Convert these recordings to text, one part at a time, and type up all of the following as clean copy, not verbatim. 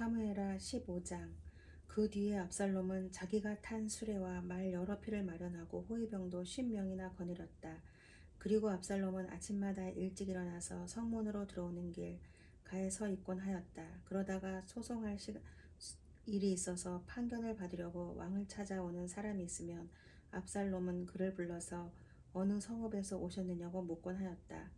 사무엘하 15장. 그 뒤에 압살롬은 자기가 탄 수레와 말 여러 필을 마련하고 호위병도 50명이나 거느렸다. 그리고 압살롬은 아침마다 일찍 일어나서 성문으로 들어오는 길 가에 서 있곤 하였다. 그러다가 소송할 일이 있어서 판결을 받으려고 왕을 찾아오는 사람이 있으면 압살롬은 그를 불러서 어느 성읍에서 오셨느냐고 묻곤 하였다.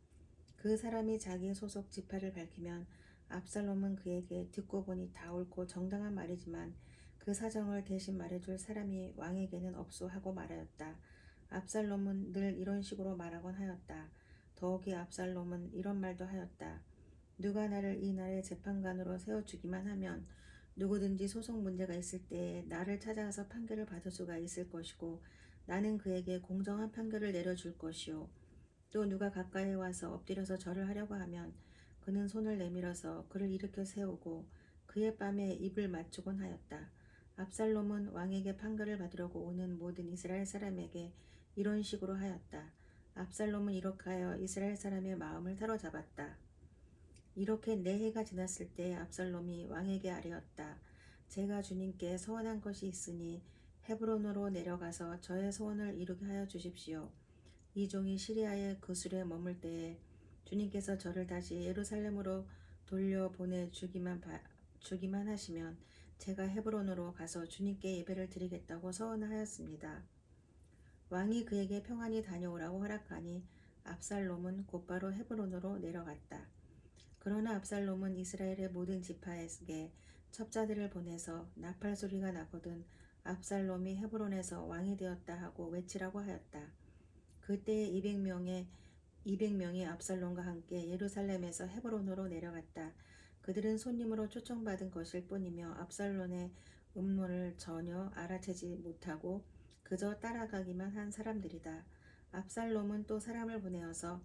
그 사람이 자기의 소속 지파를 밝히면 압살롬은 그에게 듣고 보니 다 옳고 정당한 말이지만 그 사정을 대신 말해줄 사람이 왕에게는 없소 하고 말하였다. 압살롬은 늘 이런 식으로 말하곤 하였다. 더욱이 압살롬은 이런 말도 하였다. 누가 나를 이 날의 재판관으로 세워주기만 하면 누구든지 소송 문제가 있을 때에 나를 찾아와서 판결을 받을 수가 있을 것이고 나는 그에게 공정한 판결을 내려줄 것이요. 또 누가 가까이 와서 엎드려서 절을 하려고 하면 그는 손을 내밀어서 그를 일으켜 세우고 그의 뺨에 입을 맞추곤 하였다. 압살롬은 왕에게 판결을 받으려고 오는 모든 이스라엘 사람에게 이런 식으로 하였다. 압살롬은 이렇게 하여 이스라엘 사람의 마음을 사로잡았다. 이렇게 4해가 지났을 때 압살롬이 왕에게 아뢰었다. 제가 주님께 소원한 것이 있으니 헤브론으로 내려가서 저의 소원을 이루게 하여 주십시오. 이 종이 시리아의 그술에 머물 때에 주님께서 저를 다시 예루살렘으로 돌려보내 주기만 하시면 제가 헤브론으로 가서 주님께 예배를 드리겠다고 서원하였습니다. 왕이 그에게 평안히 다녀오라고 허락하니 압살롬은 곧바로 헤브론으로 내려갔다. 그러나 압살롬은 이스라엘의 모든 지파에게 첩자들을 보내서 나팔 소리가 나거든 압살롬이 헤브론에서 왕이 되었다 하고 외치라고 하였다. 그때에 200명이 압살롬과 함께 예루살렘에서 헤브론으로 내려갔다. 그들은 손님으로 초청받은 것일 뿐이며 압살롬의 음모를 전혀 알아채지 못하고 그저 따라가기만 한 사람들이다. 압살롬은 또 사람을 보내어서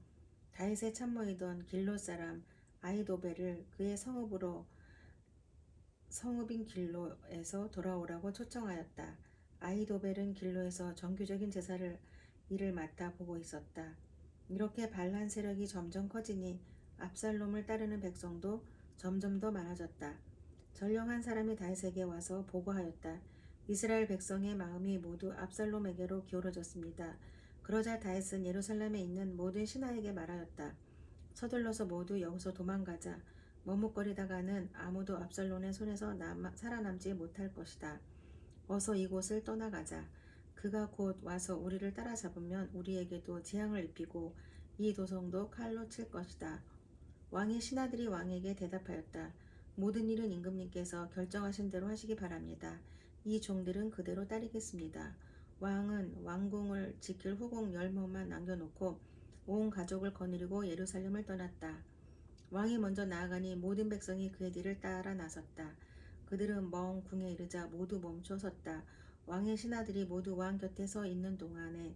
다윗의 참모이던 길롯 사람 아히도벨을 그의 성읍인 길로에서 돌아오라고 초청하였다. 아히도벨은 길로에서 정규적인 일을 맡아 보고 있었다. 이렇게 반란 세력이 점점 커지니 압살롬을 따르는 백성도 점점 더 많아졌다. 전령한 사람이 다윗에게 와서 보고하였다. 이스라엘 백성의 마음이 모두 압살롬에게로 기울어졌습니다. 그러자 다윗은 예루살렘에 있는 모든 신하에게 말하였다. 서둘러서 모두 여기서 도망가자. 머뭇거리다가는 아무도 압살롬의 손에서 살아남지 못할 것이다. 어서 이곳을 떠나가자. 그가 곧 와서 우리를 따라잡으면 우리에게도 재앙을 입히고 이 도성도 칼로 칠 것이다. 왕의 신하들이 왕에게 대답하였다. 모든 일은 임금님께서 결정하신 대로 하시기 바랍니다. 이 종들은 그대로 따르겠습니다. 왕은 왕궁을 지킬 후궁 10명만 남겨놓고 온 가족을 거느리고 예루살렘을 떠났다. 왕이 먼저 나아가니 모든 백성이 그의 뒤를 따라 나섰다. 그들은 먼 궁에 이르자 모두 멈춰 섰다. 왕의 신하들이 모두 왕 곁에 서 있는 동안에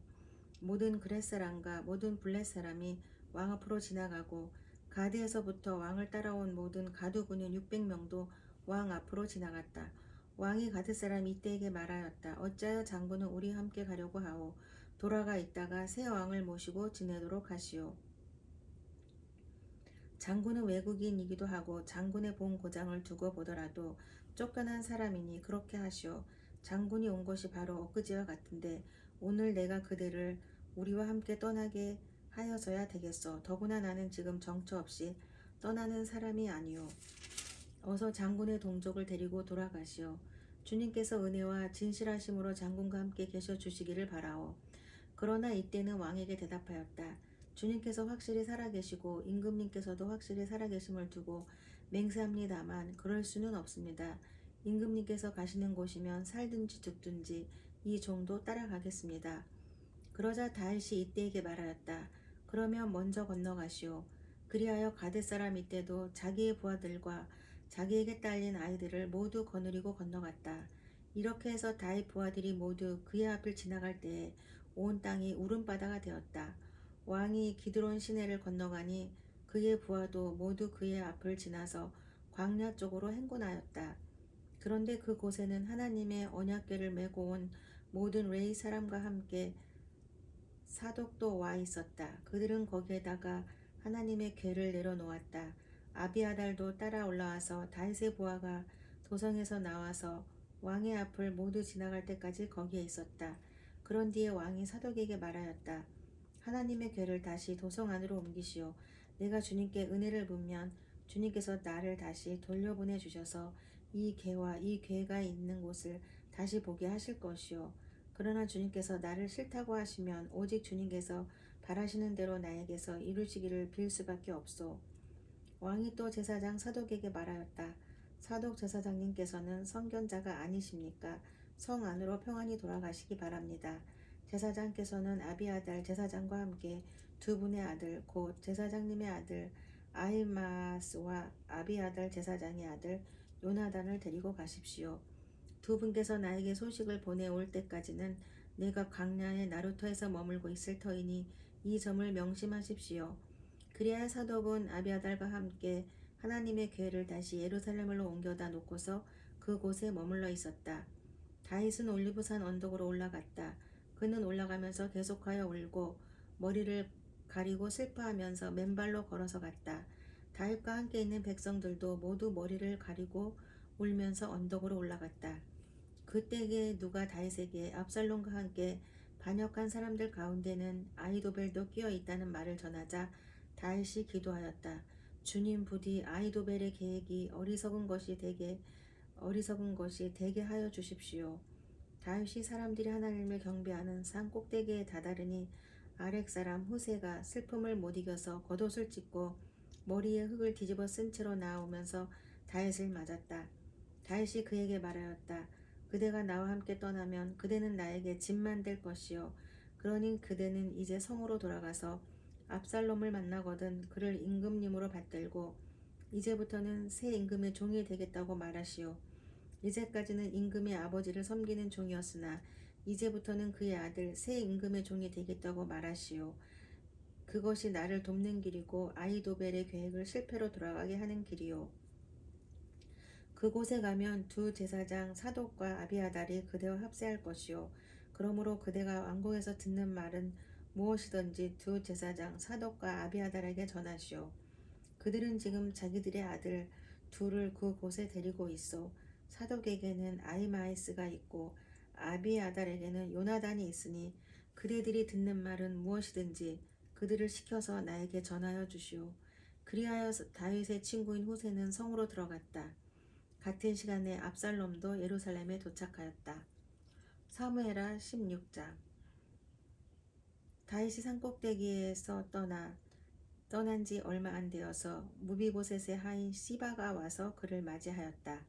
모든 그렛 사람과 모든 블렛 사람이 왕 앞으로 지나가고 가드에서부터 왕을 따라온 모든 가두군인 600명도 왕 앞으로 지나갔다. 왕이 가드 사람 이때에게 말하였다. 어찌하여 장군은 우리와 함께 가려고 하오. 돌아가 있다가 새 왕을 모시고 지내도록 하시오. 장군은 외국인이기도 하고 장군의 본 고장을 두고 보더라도 쫓겨난 사람이니 그렇게 하시오. 장군이 온 것이 바로 엊그제와 같은데 오늘 내가 그들을 우리와 함께 떠나게 하여서야 되겠어. 더구나 나는 지금 정처 없이 떠나는 사람이 아니오. 어서 장군의 동족을 데리고 돌아가시오. 주님께서 은혜와 진실하심으로 장군과 함께 계셔 주시기를 바라오. 그러나 이때는 왕에게 대답하였다. 주님께서 확실히 살아계시고 임금님께서도 확실히 살아계심을 두고 맹세합니다만 그럴 수는 없습니다. 임금님께서 가시는 곳이면 살든지 죽든지 이 종도 따라가겠습니다. 그러자 다윗이 이때에게 말하였다. 그러면 먼저 건너가시오. 그리하여 가뎃 사람 이때도 자기의 부하들과 자기에게 딸린 아이들을 모두 거느리고 건너갔다. 이렇게 해서 다윗 부하들이 모두 그의 앞을 지나갈 때에 온 땅이 울음바다가 되었다. 왕이 기드론 시내를 건너가니 그의 부하도 모두 그의 앞을 지나서 광야 쪽으로 행군하였다. 그런데 그곳에는 하나님의 언약궤를 메고 온 모든 레위 사람과 함께 사독도 와 있었다. 그들은 거기에다가 하나님의 궤를 내려놓았다. 아비아달도 따라 올라와서 다윗의 부하가 도성에서 나와서 왕의 앞을 모두 지나갈 때까지 거기에 있었다. 그런 뒤에 왕이 사독에게 말하였다. 하나님의 궤를 다시 도성 안으로 옮기시오. 내가 주님께 은혜를 묻면 주님께서 나를 다시 돌려보내 주셔서 이 궤와 이 궤가 있는 곳을 다시 보게 하실 것이오. 그러나 주님께서 나를 싫다고 하시면 오직 주님께서 바라시는 대로 나에게서 이루시기를 빌 수밖에 없소. 왕이 또 제사장 사독에게 말하였다. 사독 제사장님께서는 선견자가 아니십니까? 성 안으로 평안히 돌아가시기 바랍니다. 제사장께서는 아비아달 제사장과 함께 두 분의 아들 곧 제사장님의 아들 아히마스와 아비아달 제사장의 아들 요나단을 데리고 가십시오. 두 분께서 나에게 소식을 보내올 때까지는 내가 광야의 나루터에서 머물고 있을 터이니 이 점을 명심하십시오. 그리하여 사독은 아비아달과 함께 하나님의 궤를 다시 예루살렘으로 옮겨다 놓고서 그곳에 머물러 있었다. 다윗은 올리브산 언덕으로 올라갔다. 그는 올라가면서 계속하여 울고 머리를 가리고 슬퍼하면서 맨발로 걸어서 갔다. 다윗과 함께 있는 백성들도 모두 머리를 가리고 울면서 언덕으로 올라갔다. 그때에 누가 다윗에게 압살롬과 함께 반역한 사람들 가운데는 아히도벨도 끼어 있다는 말을 전하자 다윗이 기도하였다. 주님 부디 아히도벨의 계획이 어리석은 것이 되게 하여 주십시오. 다윗이 사람들이 하나님을 경배하는 산 꼭대기에 다다르니 아렉 사람 후세가 슬픔을 못 이겨서 겉옷을 찢고 머리에 흙을 뒤집어 쓴 채로 나오면서 다윗을 맞았다. 다윗이 그에게 말하였다. 그대가 나와 함께 떠나면 그대는 나에게 짐만 될 것이요. 그러니 그대는 이제 성으로 돌아가서 압살롬을 만나거든 그를 임금님으로 받들고 이제부터는 새 임금의 종이 되겠다고 말하시오. 이제까지는 임금의 아버지를 섬기는 종이었으나 이제부터는 그의 아들 새 임금의 종이 되겠다고 말하시오. 그것이 나를 돕는 길이고 아히도벨의 계획을 실패로 돌아가게 하는 길이요. 그곳에 가면 두 제사장 사독과 아비아달이 그대와 합세할 것이요. 그러므로 그대가 왕궁에서 듣는 말은 무엇이든지 두 제사장 사독과 아비아달에게 전하시오. 그들은 지금 자기들의 아들 둘을 그곳에 데리고 있어. 사독에게는 아히마이스가 있고 아비아달에게는 요나단이 있으니 그대들이 듣는 말은 무엇이든지 그들을 시켜서 나에게 전하여 주시오. 그리하여 다윗의 친구인 후세는 성으로 들어갔다. 같은 시간에 압살롬도 예루살렘에 도착하였다. 사무엘하 16장. 다윗이 산꼭대기에서 떠난 지 얼마 안 되어서 무비보셋의 하인 시바가 와서 그를 맞이하였다.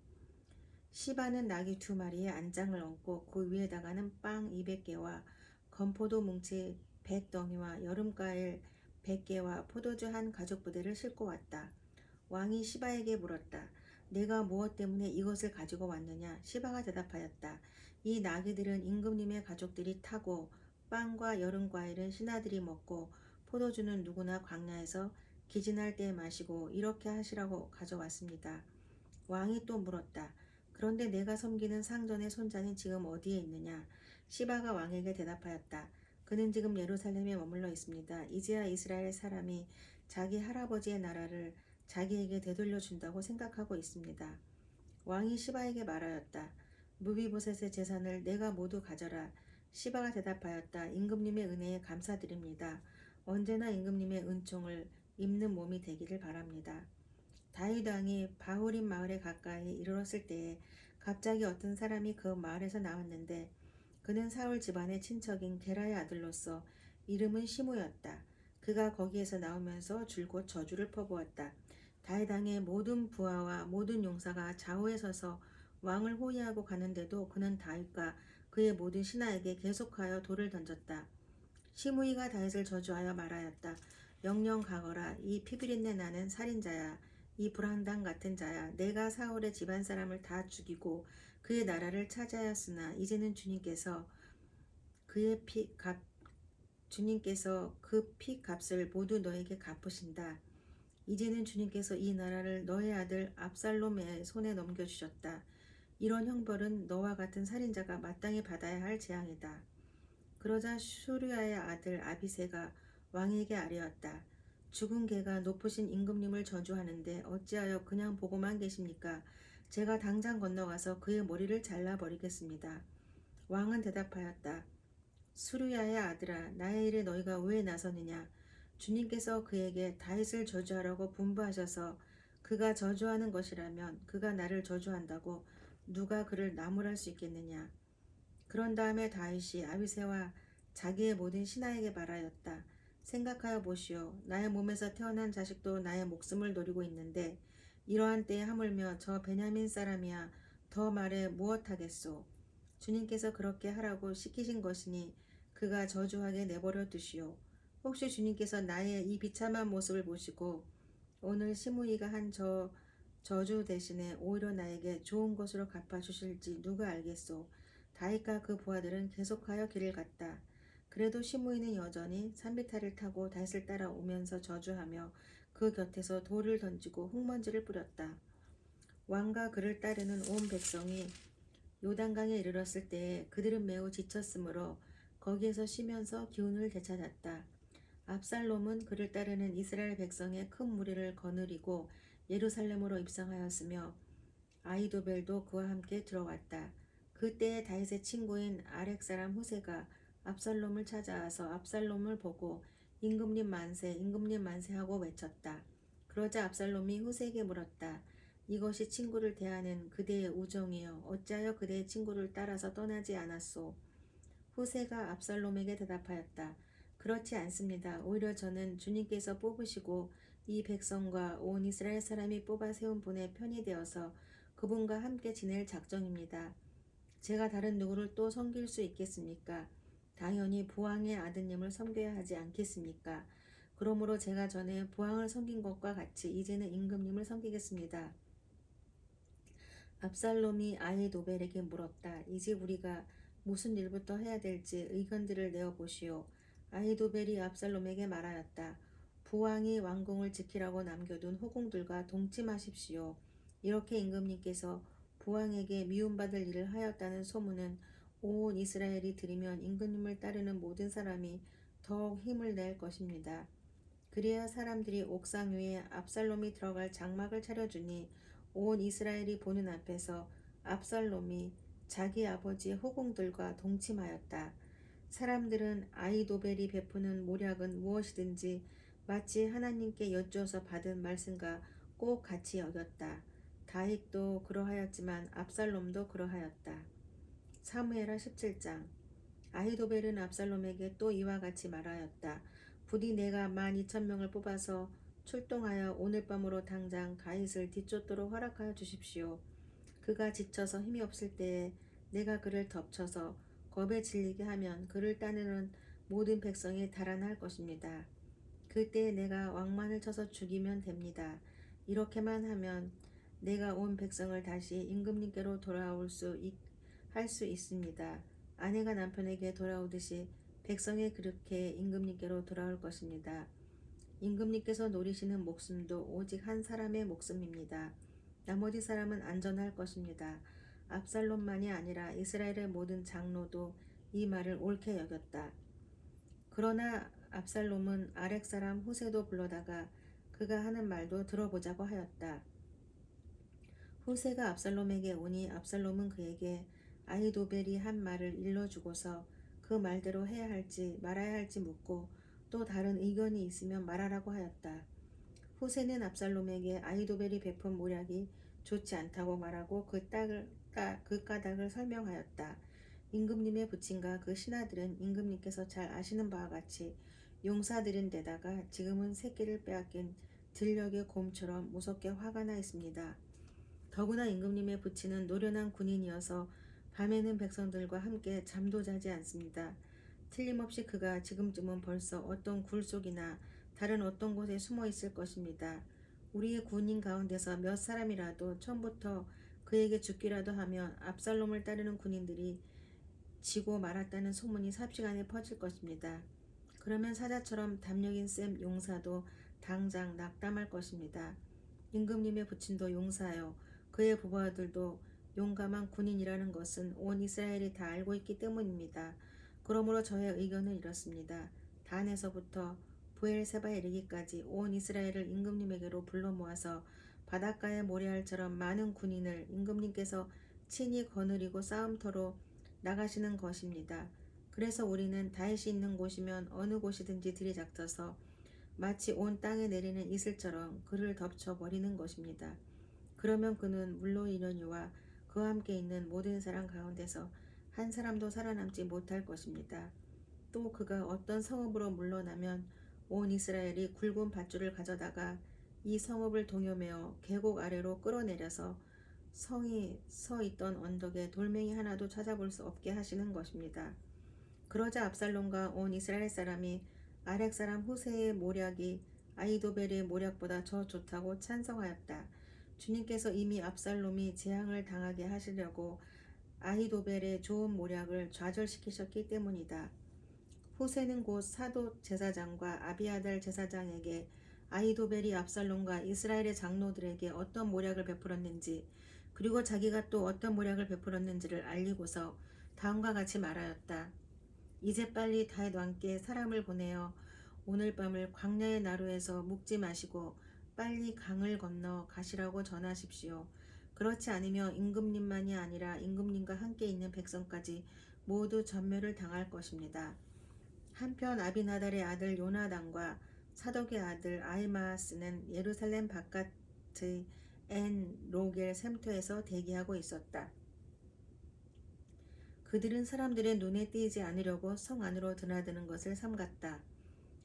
시바는 나귀 2마리에 안장을 얹고 그 위에다가는 빵 200개와 건포도 뭉치 100덩이와 여름과일 100개와 포도주 한 가죽부대를 싣고 왔다. 왕이 시바에게 물었다. 내가 무엇 때문에 이것을 가지고 왔느냐? 시바가 대답하였다. 이 나귀들은 임금님의 가족들이 타고 빵과 여름과일은 신하들이 먹고 포도주는 누구나 광야에서 기진할 때 마시고 이렇게 하시라고 가져왔습니다. 왕이 또 물었다. 그런데 내가 섬기는 상전의 손자는 지금 어디에 있느냐? 시바가 왕에게 대답하였다. 그는 지금 예루살렘에 머물러 있습니다. 이제야 이스라엘 사람이 자기 할아버지의 나라를 자기에게 되돌려 준다고 생각하고 있습니다. 왕이 시바에게 말하였다. 무비보셋의 재산을 내가 모두 가져라. 시바가 대답하였다. 임금님의 은혜에 감사드립니다. 언제나 임금님의 은총을 입는 몸이 되기를 바랍니다. 다윗 왕이 바후림 마을에 가까이 이르렀을 때에 갑자기 어떤 사람이 그 마을에서 나왔는데 그는 사울 집안의 친척인 게라의 아들로서 이름은 시므였다. 그가 거기에서 나오면서 줄곧 저주를 퍼부었다. 다윗 왕의 모든 부하와 모든 용사가 좌우에 서서 왕을 호위하고 가는데도 그는 다윗과 그의 모든 신하에게 계속하여 돌을 던졌다. 시므이가 다윗을 저주하여 말하였다. 영영 가거라. 이 피비린내 나는 살인자야. 이 불황당 같은 자야. 내가 사울의 집안 사람을 다 죽이고 그의 나라를 차지하였으나 이제는 주님께서 그 피 값을 모두 너에게 갚으신다. 이제는 주님께서 이 나라를 너의 아들 압살롬의 손에 넘겨주셨다. 이런 형벌은 너와 같은 살인자가 마땅히 받아야 할 재앙이다. 그러자 슈르야의 아들 아비새가 왕에게 아뢰었다. 죽은 개가 높으신 임금님을 저주하는데 어찌하여 그냥 보고만 계십니까? 제가 당장 건너가서 그의 머리를 잘라버리겠습니다. 왕은 대답하였다. 수르야의 아들아, 나의 일에 너희가 왜 나서느냐? 주님께서 그에게 다윗을 저주하라고 분부하셔서 그가 저주하는 것이라면 그가 나를 저주한다고 누가 그를 나무랄 수 있겠느냐? 그런 다음에 다윗이 아비새와 자기의 모든 신하에게 말하였다. 생각하여 보시오. 나의 몸에서 태어난 자식도 나의 목숨을 노리고 있는데 이러한 때에 하물며 저 베냐민 사람이야 더 말해 무엇하겠소. 주님께서 그렇게 하라고 시키신 것이니 그가 저주하게 내버려 두시오. 혹시 주님께서 나의 이 비참한 모습을 보시고 오늘 시므이가 한 저주 대신에 오히려 나에게 좋은 것으로 갚아주실지 누가 알겠소. 다윗과 그 부하들은 계속하여 길을 갔다. 그래도 시므이는 여전히 산비탈을 타고 다윗을 따라오면서 저주하며 그 곁에서 돌을 던지고 흙먼지를 뿌렸다. 왕과 그를 따르는 온 백성이 요단강에 이르렀을 때에 그들은 매우 지쳤으므로 거기에서 쉬면서 기운을 되찾았다. 압살롬은 그를 따르는 이스라엘 백성의 큰 무리를 거느리고 예루살렘으로 입성하였으며 아히도벨도 그와 함께 들어왔다. 그때에 다윗의 친구인 아렉 사람 후세가 압살롬을 찾아와서 압살롬을 보고 임금님 만세, 임금님 만세 하고 외쳤다. 그러자 압살롬이 후세에게 물었다. 이것이 친구를 대하는 그대의 우정이여 어찌하여 그대의 친구를 따라서 떠나지 않았소? 후세가 압살롬에게 대답하였다. 그렇지 않습니다. 오히려 저는 주님께서 뽑으시고 이 백성과 온 이스라엘 사람이 뽑아 세운 분의 편이 되어서 그분과 함께 지낼 작정입니다. 제가 다른 누구를 또 섬길 수 있겠습니까? 당연히 부왕의 아드님을 섬겨야 하지 않겠습니까? 그러므로 제가 전에 부왕을 섬긴 것과 같이 이제는 임금님을 섬기겠습니다. 압살롬이 아히도벨에게 물었다. 이제 우리가 무슨 일부터 해야 될지 의견들을 내어보시오. 아히도벨이 압살롬에게 말하였다. 부왕이 왕궁을 지키라고 남겨둔 호궁들과 동침하십시오. 이렇게 임금님께서 부왕에게 미움받을 일을 하였다는 소문은 온 이스라엘이 들으면 임금님을 따르는 모든 사람이 더욱 힘을 낼 것입니다. 그리하여 사람들이 옥상 위에 압살롬이 들어갈 장막을 차려주니 온 이스라엘이 보는 앞에서 압살롬이 자기 아버지의 호공들과 동침하였다. 사람들은 아히도벨이 베푸는 모략은 무엇이든지 마치 하나님께 여쭈어서 받은 말씀과 꼭 같이 여겼다. 다윗도 그러하였지만 압살롬도 그러하였다. 사무엘하 17장. 아히도벨은 압살롬에게 또 이와 같이 말하였다. 부디 내가 12,000명을 뽑아서 출동하여 오늘 밤으로 당장 다윗을 뒤쫓도록 허락하여 주십시오. 그가 지쳐서 힘이 없을 때에 내가 그를 덮쳐서 겁에 질리게 하면 그를 따르는 모든 백성이 달아날 것입니다. 그때에 내가 왕만을 쳐서 죽이면 됩니다. 이렇게만 하면 내가 온 백성을 다시 임금님께로 돌아올 할 수 있습니다. 아내가 남편에게 돌아오듯이 백성이 그렇게 임금님께로 돌아올 것입니다. 임금님께서 노리시는 목숨도 오직 한 사람의 목숨입니다. 나머지 사람은 안전할 것입니다. 압살롬만이 아니라 이스라엘의 모든 장로도 이 말을 옳게 여겼다. 그러나 압살롬은 아렉 사람 후세도 불러다가 그가 하는 말도 들어보자고 하였다. 후세가 압살롬에게 오니 압살롬은 그에게 아히도벨이 한 말을 일러주고서 그 말대로 해야 할지 말아야 할지 묻고 또 다른 의견이 있으면 말하라고 하였다. 후세는 압살롬에게 아히도벨이 베푼 모략이 좋지 않다고 말하고 그 까닭을 설명하였다. 임금님의 부친과 그 신하들은 임금님께서 잘 아시는 바와 같이 용사들인 데다가 지금은 새끼를 빼앗긴 들녘의 곰처럼 무섭게 화가 나 있습니다. 더구나 임금님의 부친은 노련한 군인이어서 밤에는 백성들과 함께 잠도 자지 않습니다. 틀림없이 그가 지금쯤은 벌써 어떤 굴 속이나 다른 어떤 곳에 숨어 있을 것입니다. 우리의 군인 가운데서 몇 사람이라도 처음부터 그에게 죽기라도 하면 압살롬을 따르는 군인들이 지고 말았다는 소문이 삽시간에 퍼질 것입니다. 그러면 사자처럼 담력인 셈 용사도 당장 낙담할 것입니다. 임금님의 부친도 용사요. 그의 부하들도 용감한 군인이라는 것은 온 이스라엘이 다 알고 있기 때문입니다. 그러므로 저의 의견은 이렇습니다. 단에서부터 부엘세바에 이르기까지 온 이스라엘을 임금님에게로 불러 모아서 바닷가의 모래알처럼 많은 군인을 임금님께서 친히 거느리고 싸움터로 나가시는 것입니다. 그래서 우리는 다윗이 있는 곳이면 어느 곳이든지 들이닥쳐서 마치 온 땅에 내리는 이슬처럼 그를 덮쳐버리는 것입니다. 그러면 그는 물론이려니와 그와 함께 있는 모든 사람 가운데서 한 사람도 살아남지 못할 것입니다. 또 그가 어떤 성읍으로 물러나면 온 이스라엘이 굵은 밧줄을 가져다가 이 성읍을 동요매어 계곡 아래로 끌어내려서 성이 서 있던 언덕에 돌멩이 하나도 찾아볼 수 없게 하시는 것입니다. 그러자 압살롬과 온 이스라엘 사람이 아렉 사람 후세의 모략이 아히도벨의 모략보다 더 좋다고 찬성하였다. 주님께서 이미 압살롬이 재앙을 당하게 하시려고 아히도벨의 좋은 모략을 좌절시키셨기 때문이다. 후세는 곧 사도 제사장과 아비아달 제사장에게 아히도벨이 압살롬과 이스라엘의 장로들에게 어떤 모략을 베풀었는지 그리고 자기가 또 어떤 모략을 베풀었는지를 알리고서 다음과 같이 말하였다. 이제 빨리 다윗 왕께 사람을 보내어 오늘 밤을 광야의 나루에서 묵지 마시고 빨리 강을 건너 가시라고 전하십시오. 그렇지 않으면 임금님만이 아니라 임금님과 함께 있는 백성까지 모두 전멸을 당할 것입니다. 한편 아비나달의 아들 요나단과 사독의 아들 아히마아스는 예루살렘 바깥의 엔 로겔 샘터에서 대기하고 있었다. 그들은 사람들의 눈에 띄지 않으려고 성 안으로 드나드는 것을 삼갔다.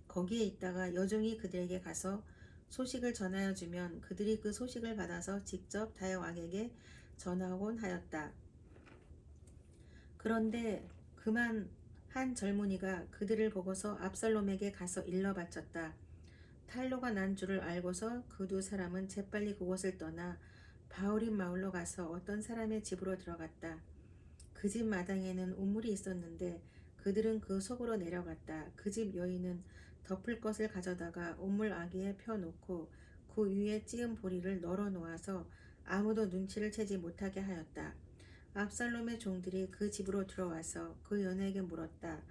거기에 있다가 여종이 그들에게 가서 소식을 전하여 주면 그들이 그 소식을 받아서 직접 다윗 왕에게 전하곤 하였다. 그런데 그만 한 젊은이가 그들을 보고서 압살롬에게 가서 일러 바쳤다. 탈로가 난 줄을 알고서 그 두 사람은 재빨리 그곳을 떠나 바울임 마을로 가서 어떤 사람의 집으로 들어갔다. 그 집 마당에는 우물이 있었는데 그들은 그 속으로 내려갔다. 그 집 여인은 덮을 것을 가져다가 우물 아귀에 펴놓고 그 위에 찌은 보리를 널어 놓아서 아무도 눈치를 채지 못하게 하였다. 압살롬의 종들이 그 집으로 들어와서 그 여인에게 물었다.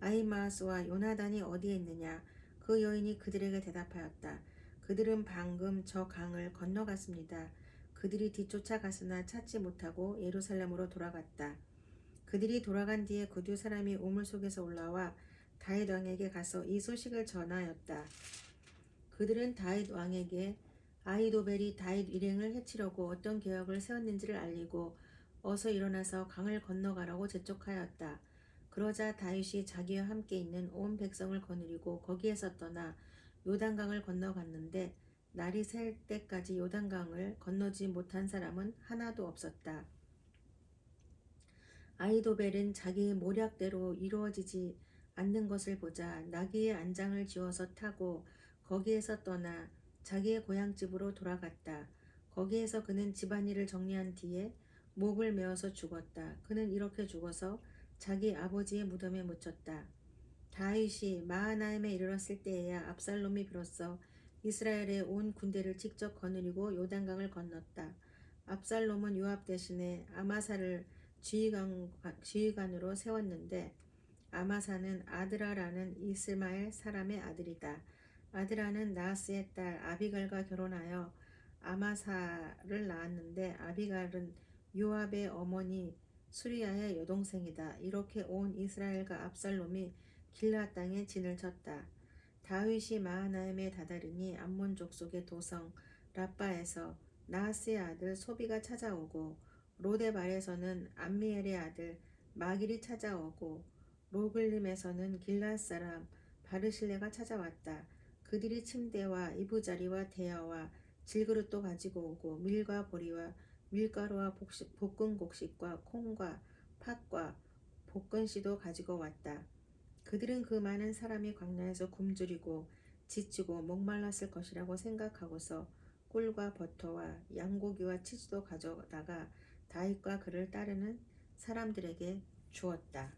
아히마아스와 요나단이 어디에 있느냐? 그 여인이 그들에게 대답하였다. 그들은 방금 저 강을 건너갔습니다. 그들이 뒤쫓아 갔으나 찾지 못하고 예루살렘으로 돌아갔다. 그들이 돌아간 뒤에 그 두 사람이 우물 속에서 올라와 다윗 왕에게 가서 이 소식을 전하였다. 그들은 다윗 왕에게 아히도벨이 다윗 일행을 해치려고 어떤 계획을 세웠는지를 알리고 어서 일어나서 강을 건너가라고 재촉하였다. 그러자 다윗이 자기와 함께 있는 온 백성을 거느리고 거기에서 떠나 요단강을 건너갔는데 날이 셀 때까지 요단강을 건너지 못한 사람은 하나도 없었다. 아히도벨은 자기의 모략대로 이루어지지 않는 것을 보자 나귀의 안장을 지어서 타고 거기에서 떠나 자기의 고향집으로 돌아갔다. 거기에서 그는 집안일을 정리한 뒤에 목을 메어서 죽었다. 그는 이렇게 죽어서 자기 아버지의 무덤에 묻혔다. 다윗이 마하나임에 이르렀을 때에야 압살롬이 비로소 이스라엘의 온 군대를 직접 거느리고 요단강을 건넜다. 압살롬은 요압 대신에 아마사를 지휘관으로 세웠는데 아마사는 아드라라는 이스마엘 사람의 아들이다. 아드라는 나하스의 딸 아비갈과 결혼하여 아마사를 낳았는데 아비갈은 요압의 어머니 수리야의 여동생이다. 이렇게 온 이스라엘과 압살롬이 길앗 땅에 진을 쳤다. 다윗이 마하나임에 다다르니 암몬 족속의 도성 라빠에서 나하스의 아들 소비가 찾아오고 로데발에서는 암미엘의 아들 마길이 찾아오고 로글림에서는 길앗 사람 바르실레가 찾아왔다. 그들이 침대와 이부자리와 대야와 질그릇도 가지고 오고 밀과 보리와 밀가루와 볶은 곡식과 콩과 팥과 볶은 씨도 가지고 왔다. 그들은 그 많은 사람이 광야에서 굶주리고 지치고 목말랐을 것이라고 생각하고서 꿀과 버터와 양고기와 치즈도 가져다가 다윗과 그를 따르는 사람들에게 주었다.